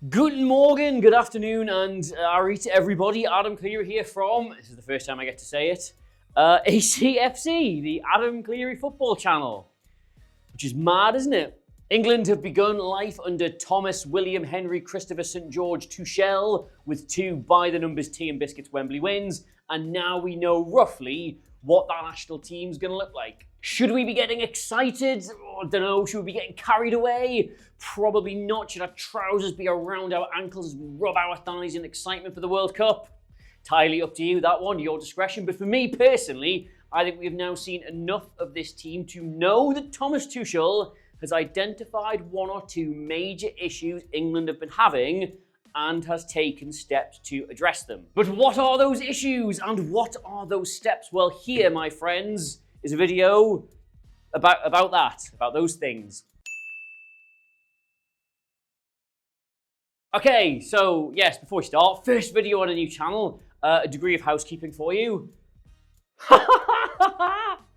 Guten Morgen, good afternoon, and to everybody. Adam Clery here from, this is the first time I get to say it, ACFC, the Adam Clery football channel. Which is mad, isn't it? England have begun life under Thomas, William, Henry, Christopher, St. George, Tuchel, with 2 by-the-numbers tea and biscuits Wembley wins, and now we know roughly what that national team's going to look like. Should we be getting excited? I don't know. Should we be getting carried away? Probably not. Should our trousers be around our ankles as we rub our thighs in excitement for the World Cup? Entirely up to you, that one, your discretion. But for me personally, I think we have now seen enough of this team to know that Thomas Tuchel has identified 1 or 2 major issues England have been having and has taken steps to address them. But what are those issues and what are those steps? Well, here, my friends, is a video about those things. Okay, so yes, before we start, first video on a new channel, a degree of housekeeping for you.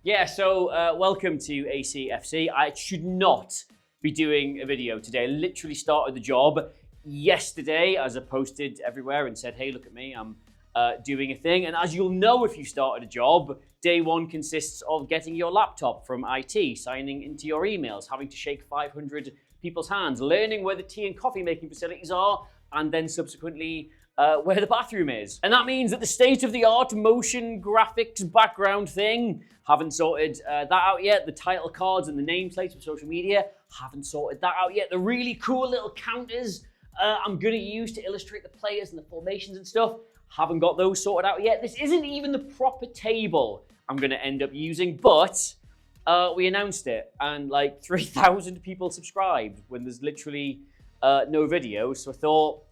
Yeah, so welcome to ACFC. I should not be doing a video today. I literally started the job yesterday as I posted everywhere and said, hey, look at me, I'm doing a thing. And as you'll know if you started a job, day 1 consists of getting your laptop from IT, signing into your emails, having to shake 500 people's hands, learning where the tea and coffee making facilities are, and then subsequently where the bathroom is. And that means that the state-of-the-art motion graphics background thing, haven't sorted that out yet. The title cards and the nameplates for social media, haven't sorted that out yet. The really cool little counters I'm going to use to illustrate the players and the formations and stuff, haven't got those sorted out yet. This isn't even the proper table I'm going to end up using, but we announced it and like 3,000 people subscribed when there's literally no video. So I thought,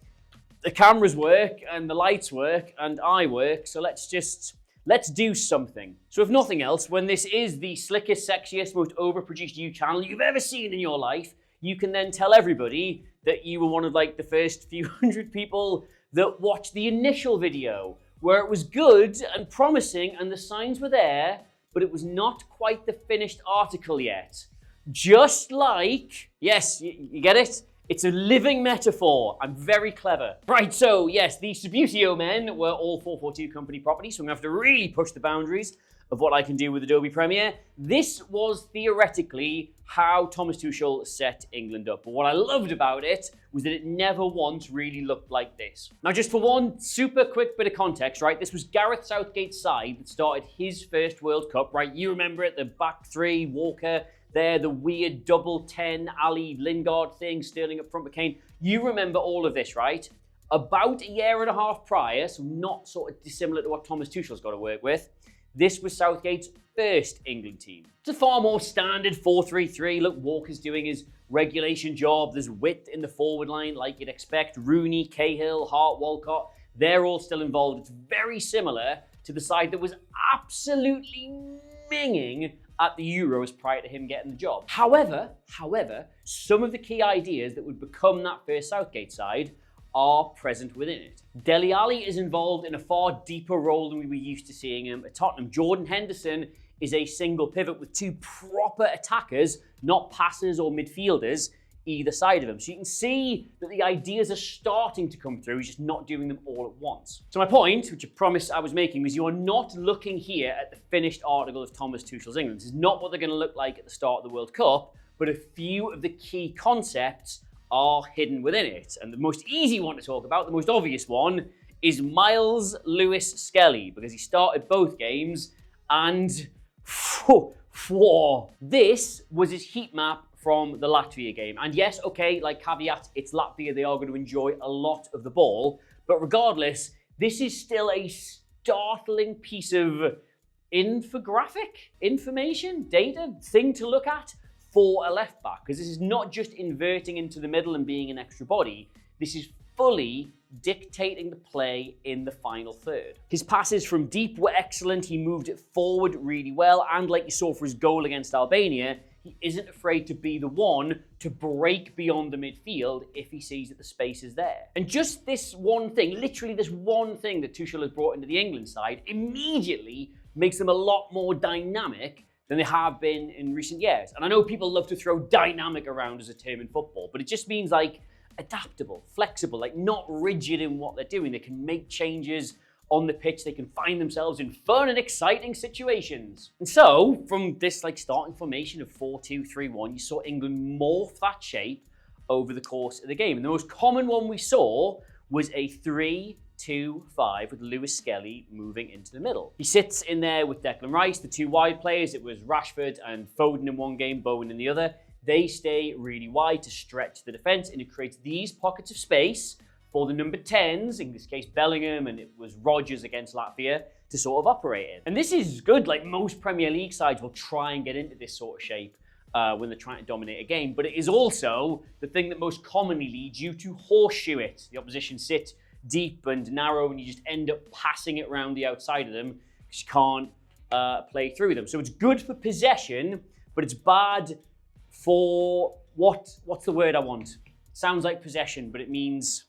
the cameras work and the lights work and I work, so let's do something. So if nothing else, when this is the slickest, sexiest, most overproduced YouTube channel you've ever seen in your life, you can then tell everybody that you were one of like the first few hundred people that watched the initial video, where it was good and promising and the signs were there, but it was not quite the finished article yet. Just like, yes, you get it? It's a living metaphor. I'm very clever. Right, so yes, the Subbuteo men were all 442 company properties, so I'm gonna have to really push the boundaries of what I can do with Adobe Premiere. This was theoretically how Thomas Tuchel set England up. But what I loved about it was that it never once really looked like this. Now, just for one super quick bit of context, right? This was Gareth Southgate's side that started his first World Cup, right? You remember it, the back 3, Walker there, the weird double 10, Ali, Lingard thing, Sterling up front, McCain. You remember all of this, right? About a year and a half prior, so not sort of dissimilar to what Thomas Tuchel's got to work with, this was Southgate's first England team. It's a far more standard 4-3-3. Look, Walker's doing his regulation job. There's width in the forward line like you'd expect. Rooney, Cahill, Hart, Walcott, they're all still involved. It's very similar to the side that was absolutely minging at the Euros prior to him getting the job. However, some of the key ideas that would become that first Southgate side are present within it. Dele Alli is involved in a far deeper role than we were used to seeing him at Tottenham. Jordan Henderson is a single pivot with 2 proper attackers, not passers or midfielders, either side of him. So you can see that the ideas are starting to come through, he's just not doing them all at once. So my point, which I promised I was making, was you are not looking here at the finished article of Thomas Tuchel's England. This is not what they're going to look like at the start of the World Cup, but a few of the key concepts are hidden within it. And the most easy one to talk about, the most obvious one, is Myles Lewis-Skelly, because he started both games and this was his heat map from the Latvia game. And yes, okay, like caveat, it's Latvia, they are going to enjoy a lot of the ball, but regardless, this is still a startling piece of information, data, thing to look at for a left back, because this is not just inverting into the middle and being an extra body. This is fully dictating the play in the final third. His passes from deep were excellent. He moved it forward really well. And like you saw for his goal against Albania, he isn't afraid to be the one to break beyond the midfield if he sees that the space is there. And just this one thing, literally this one thing that Tuchel has brought into the England side immediately makes them a lot more dynamic than they have been in recent years. And I know people love to throw dynamic around as a term in football, but it just means like adaptable, flexible, like not rigid in what they're doing. They can make changes on the pitch. They can find themselves in fun and exciting situations. And so from this like starting formation of 4-2-3-1, you saw England morph that shape over the course of the game. And the most common one we saw was a 3-2-5 with Lewis-Skelly moving into the middle. He sits in there with Declan Rice, the two wide players. It was Rashford and Foden in one game, Bowen in the other. They stay really wide to stretch the defence, and it creates these pockets of space for the number 10s, in this case Bellingham, and it was Rodgers against Latvia, to sort of operate in. And this is good. Like most Premier League sides will try and get into this sort of shape when they're trying to dominate a game, but it is also the thing that most commonly leads you to horseshoe it. The opposition sit deep and narrow, and you just end up passing it around the outside of them because you can't play through them. So it's good for possession, but it's bad for what's the word I want? Sounds like possession, but it means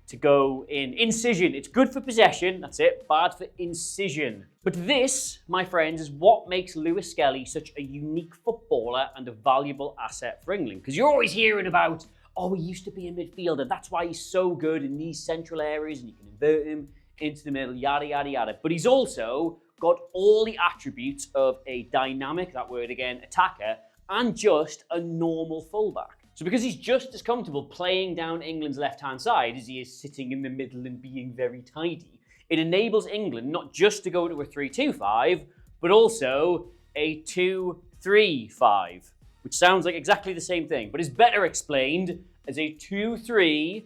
to go in. Incision. It's good for possession, that's it. Bad for incision. But this, my friends, is what makes Lewis-Skelly such a unique footballer and a valuable asset for England. Because you're always hearing about, oh, he used to be a midfielder. That's why he's so good in these central areas and you can invert him into the middle, yada, yada, yada. But he's also got all the attributes of a dynamic, that word again, attacker, and just a normal fullback. So because he's just as comfortable playing down England's left-hand side as he is sitting in the middle and being very tidy, it enables England not just to go to a 3-2-5, but also a 2-3-5, which sounds like exactly the same thing, but is better explained as a 2-3-2-3.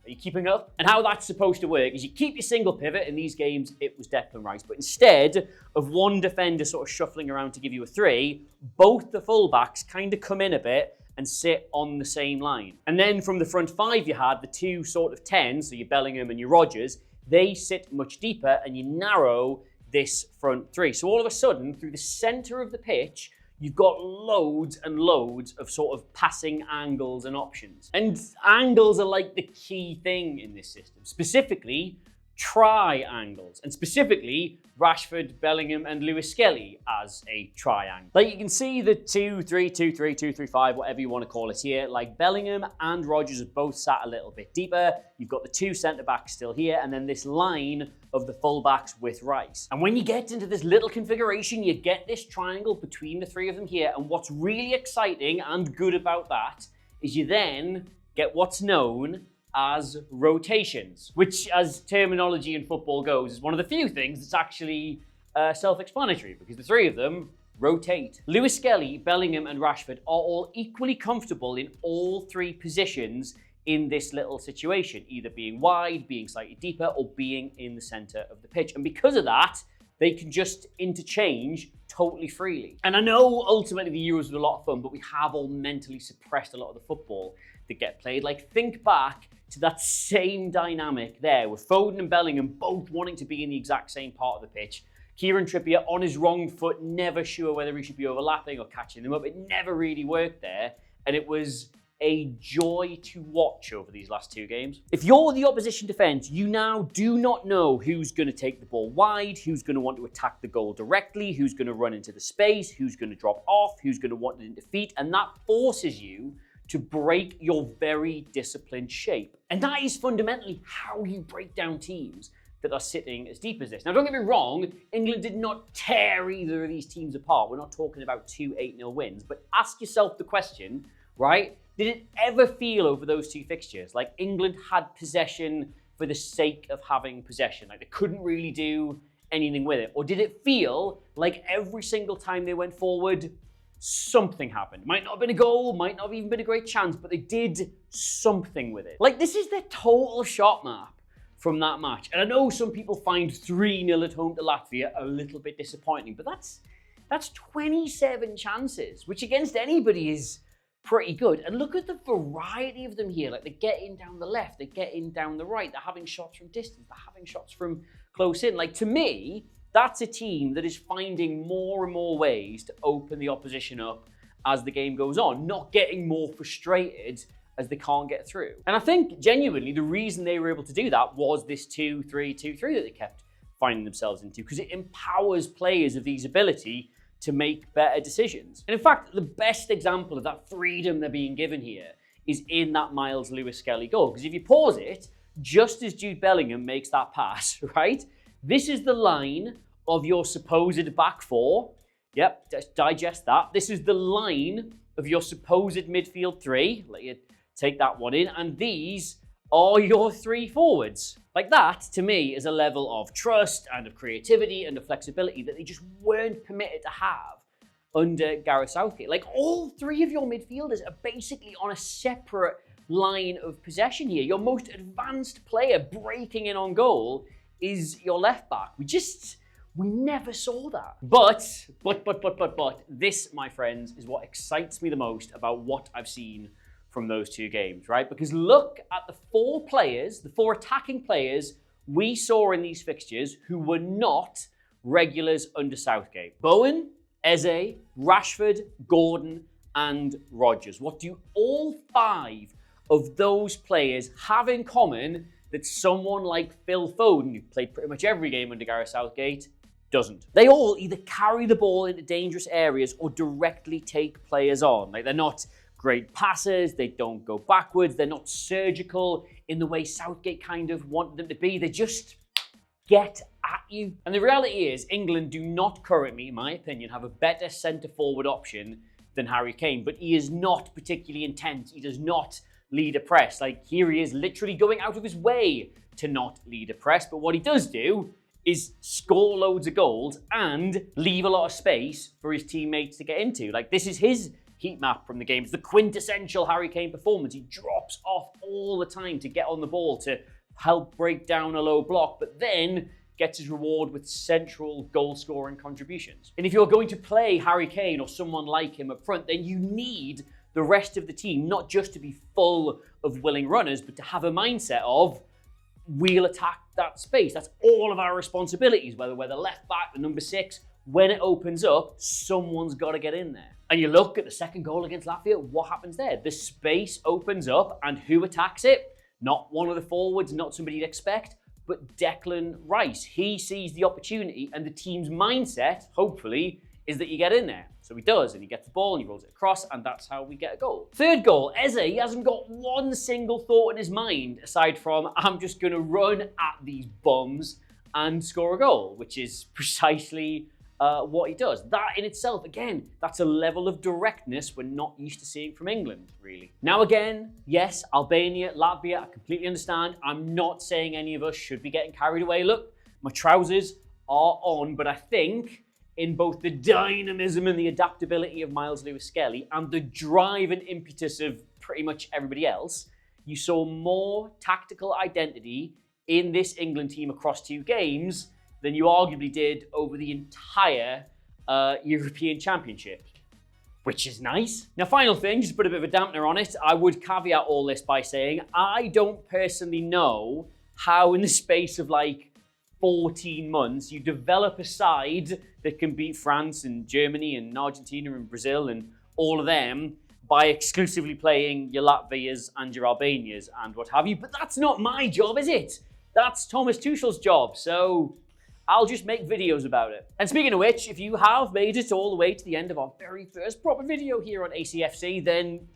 Are you keeping up? And how that's supposed to work is you keep your single pivot. In these games, it was Declan Rice, but instead of one defender sort of shuffling around to give you a 3, both the fullbacks kind of come in a bit and sit on the same line. And then from the front 5 you had the two sort of 10s, so your Bellingham and your Rodgers, they sit much deeper and you narrow this front 3. So all of a sudden, through the centre of the pitch, you've got loads and loads of sort of passing angles and options. And angles are like the key thing in this system, specifically triangles, and specifically Rashford, Bellingham, and Lewis-Skelly as a triangle. Like you can see the 2-3-2-3, 2-3-5, whatever you want to call it here. Like Bellingham and Rodgers have both sat a little bit deeper. You've got the two centre-backs still here, and then this line of the full-backs with Rice. And when you get into this little configuration, you get this triangle between the three of them here, and what's really exciting and good about that is you then get what's known as rotations, which, as terminology in football goes, is one of the few things that's actually self-explanatory, because the three of them rotate. Lewis-Skelly, Bellingham, and Rashford are all equally comfortable in all three positions in this little situation, either being wide, being slightly deeper, or being in the centre of the pitch. And because of that, they can just interchange totally freely. And I know ultimately the Euros was a lot of fun, but we have all mentally suppressed a lot of the football that get played. Like, think back to that same dynamic there with Foden and Bellingham both wanting to be in the exact same part of the pitch. Kieran Trippier on his wrong foot, never sure whether he should be overlapping or catching them up. It never really worked there, and it was a joy to watch over these last two games. If you're the opposition defence, you now do not know who's going to take the ball wide, who's going to want to attack the goal directly, who's going to run into the space, who's going to drop off, who's going to want it into feet, and that forces you to break your very disciplined shape. And that is fundamentally how you break down teams that are sitting as deep as this. Now, don't get me wrong, England did not tear either of these teams apart. We're not talking about 2 8-0 wins, but ask yourself the question, right? Did it ever feel over those two fixtures like England had possession for the sake of having possession? Like they couldn't really do anything with it? Or did it feel like every single time they went forward, something happened? Might not have been a goal, might not have even been a great chance, but they did something with it. Like, this is their total shot map from that match. And I know some people find 3-0 at home to Latvia a little bit disappointing, but that's 27 chances, which against anybody is pretty good. And look at the variety of them here. Like, they're getting down the left, they're getting down the right, they're having shots from distance, they're having shots from close in. Like, to me, that's a team that is finding more and more ways to open the opposition up as the game goes on, not getting more frustrated as they can't get through. And I think, genuinely, the reason they were able to do that was this 2-3-2-3 that they kept finding themselves into, because it empowers players of these ability to make better decisions. And in fact, the best example of that freedom they're being given here is in that Myles Lewis-Skelly goal. Because if you pause it, just as Jude Bellingham makes that pass, right? This is the line of your supposed back four. Yep, just digest that. This is the line of your supposed midfield three. Let you take that one in. And these are your three forwards. Like that, to me, is a level of trust and of creativity and of flexibility that they just weren't permitted to have under Gareth Southgate. Like, all three of your midfielders are basically on a separate line of possession here. Your most advanced player breaking in on goal is your left back. We never saw that. But, this, my friends, is what excites me the most about what I've seen from those two games, right? Because look at the four players, the four attacking players we saw in these fixtures who were not regulars under Southgate. Bowen, Eze, Rashford, Gordon, and Rodgers. What do all five of those players have in common that someone like Phil Foden, who played pretty much every game under Gareth Southgate, doesn't? They all either carry the ball into dangerous areas or directly take players on. Like, they're not great passers, they don't go backwards, they're not surgical in the way Southgate kind of wanted them to be. They just get at you. And the reality is, England do not currently, in my opinion, have a better centre-forward option than Harry Kane, but he is not particularly intense. He does not lead a press. Like, here he is literally going out of his way to not lead a press, but what he does do is score loads of goals and leave a lot of space for his teammates to get into. Like, this is his heat map from the game. It's the quintessential Harry Kane performance. He drops off all the time to get on the ball, to help break down a low block, but then gets his reward with central goal-scoring contributions. And if you're going to play Harry Kane or someone like him up front, then you need the rest of the team not just to be full of willing runners, but to have a mindset of, we'll attack that space. That's all of our responsibilities, whether we're the left back, the number 6. When it opens up, someone's got to get in there. And you look at the second goal against Latvia, what happens there? The space opens up, and who attacks it? Not one of the forwards, not somebody you'd expect, but Declan Rice. He sees the opportunity, and the team's mindset, hopefully, is that you get in there. So he does, and he gets the ball, and he rolls it across, and that's how we get a goal. Third goal, Eze, he hasn't got one single thought in his mind, aside from, I'm just going to run at these bums and score a goal, which is precisely what he does. That in itself, again, that's a level of directness we're not used to seeing from England, really. Now again, yes, Albania, Latvia, I completely understand. I'm not saying any of us should be getting carried away. Look, my trousers are on, but I think in both the dynamism and the adaptability of Myles Lewis-Skelly and the drive and impetus of pretty much everybody else, you saw more tactical identity in this England team across 2 games than you arguably did over the entire European Championship, which is nice. Now, final thing, just put a bit of a dampener on it. I would caveat all this by saying I don't personally know how in the space of like 14 months you develop a side that can beat France and Germany and Argentina and Brazil and all of them by exclusively playing your Latvias and your Albanias and what have you. But that's not my job, is it? That's Thomas Tuchel's job. So I'll just make videos about it. And speaking of which, if you have made it all the way to the end of our very first proper video here on ACFC, then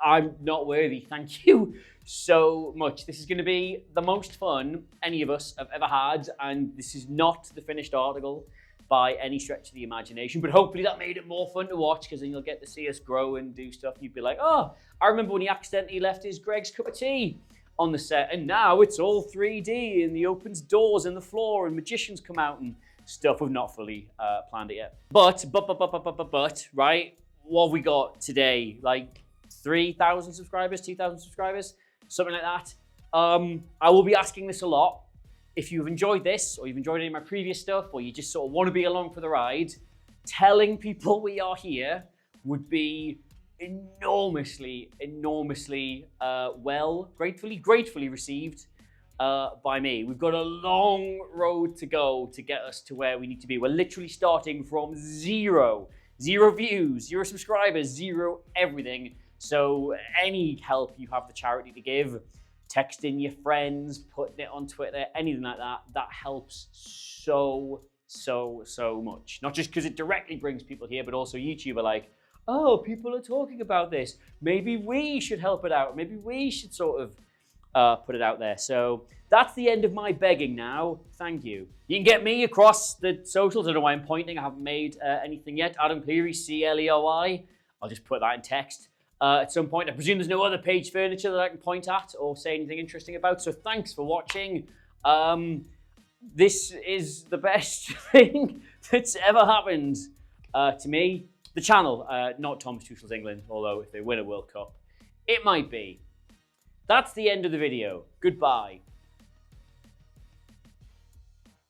I'm not worthy. Thank you so much. This is going to be the most fun any of us have ever had, and this is not the finished article by any stretch of the imagination, but hopefully that made it more fun to watch, because then you'll get to see us grow and do stuff, and you'd be like, oh, I remember when he accidentally left his Greg's cup of tea on the set, and now it's all 3D, and he opens doors in the floor, and magicians come out and stuff. We've not fully planned it yet. But, right, what have we got today? Like 3,000 subscribers, 2,000 subscribers, something like that. I will be asking this a lot. If you've enjoyed this, or you've enjoyed any of my previous stuff, or you just sort of want to be along for the ride, telling people we are here would be enormously gratefully received by me. We've got a long road to go to get us to where we need to be. We're literally starting from zero views, 0 subscribers, 0 everything. So any help you have the charity to give, texting your friends, putting it on Twitter, anything like that, that helps so much. Not just because it directly brings people here, but also YouTube are like, oh, people are talking about this. Maybe we should help it out. Maybe we should sort of put it out there. So that's the end of my begging now. Thank you. You can get me across the socials. I don't know why I'm pointing. I haven't made anything yet. Adam Clery, Clery. I'll just put that in text at some point. I presume there's no other page furniture that I can point at or say anything interesting about. So thanks for watching. This is the best thing that's ever happened to me. The channel, not Thomas Tuchel's England, although if they win a World Cup, it might be. That's the end of the video. Goodbye.